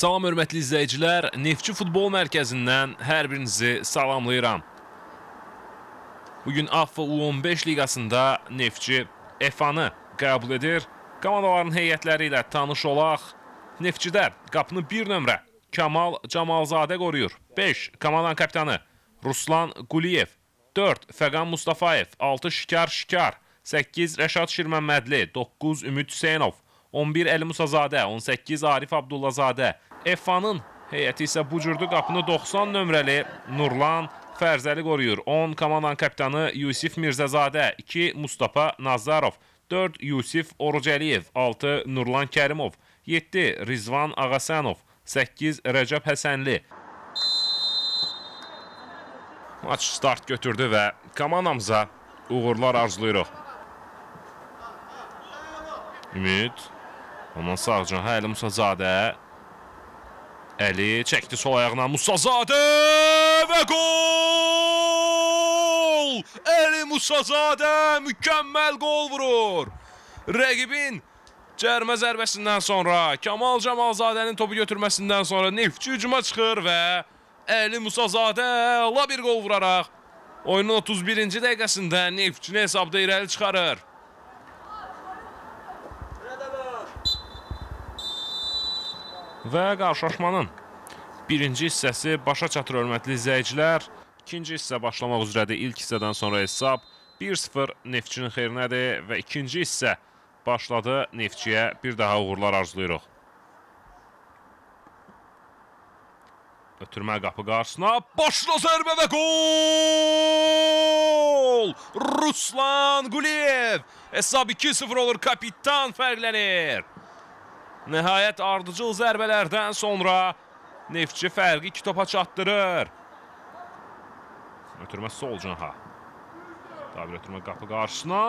Salam hörmətli izləyicilər, Neftçi Futbol Mərkəzindən hər birinizi salamlayıram. Bugün AFF U15 liqasında Neftçi EFA-nı qəbul edir. Komandaların heyətləri ilə tanış olaq. Neftçidə qapını 1 nömrə Kamal Camalzadə qoruyur. 5. Komandanın kapitanı Ruslan Quliyev. 4. Fəqan Mustafayev. 6. Şikar Şikar. 8. Rəşad Şirməmmədli. 9. Ümid Hüseynov. 11 Əli Musazadə, 18 Arif Abdullazadə. EFA-nın heyəti isə bu cürdü qapını 90 nömrəli Nurlan Fərzəli qoruyur. 10 komandanın kapitanı Yusif Mirzəzadə, 2 Mustafa Nazarov, 4 Yusif Orucəliyev, 6 Nurlan Kərimov, 7 Rizvan Ağasanov, 8 Rəcəb Həsənli. Maç start götürdü və komandamıza uğurlar arzulayırıq. Ümid. Ondan sağcan Əli Musazadə. Əli çəkdi sol ayağına Musazadə və gol! Əli Musazadə mükəmməl gol vurur. Rəqibin cərmə zərbəsindən sonra, Kamal Camalzadənin topu götürməsindən sonra Neftçi hücuma çıxır və Əli Musazadə la bir gol vuraraq oyunun 31-ci dəqiqəsində Neftçini hesabda irəli çıxarır. Və qarşılaşmanın birinci hissəsi başa çatır hörmətli izləyicilər. İkinci hissə başlamaq üzrədir. İlk hissədən sonra hesab 1-0 Neftçinin xeyrinədir və ikinci hissə başladı. Neftçiyə bir daha uğurlar arzulayırıq. Ötürmə qapı qarşısına. Başla zərbə və gol! Ruslan Quliyev. Hesab 2-0 olur. Kapitan fərqlənir. Nəhayət ardıcıl zərbələrdən sonra Neftçi fərqi 2 topa çatdırır. Ötürmə sol canaha. Dabir ötürmə qapı qarşısına.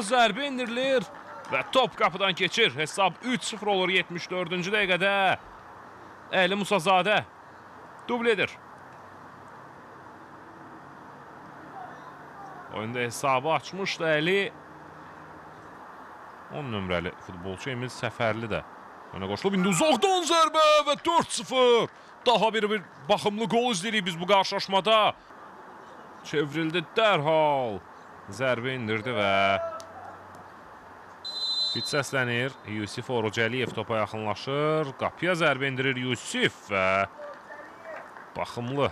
Zərbə indirilir və top qapıdan keçir. Hesab 3-0 olur 74-cü dəqiqədə. Əli Musazadə dubl edir. Oyunda hesabı açmışdı Əli. 10 nömrəli futbolçu Emil Səfərli də önə qoşulub. İndi uzaqdan zərbə və 4-0. Daha bir baxımlı gol izləyirik biz bu qarşılaşmada. Çevrildi dərhal. Zərbə indirdi və fit səslənir. Yusif Orucəliyev topa yaxınlaşır. Qapıya zərbə indirir Yusif və baxımlı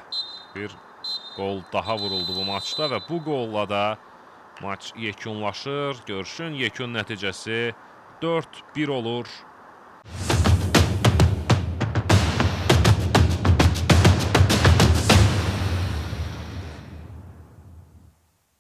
bir gol daha vuruldu bu maçda və bu golla da maç yekunlaşır. Görüşün yekun nəticəsi 4-1 olur.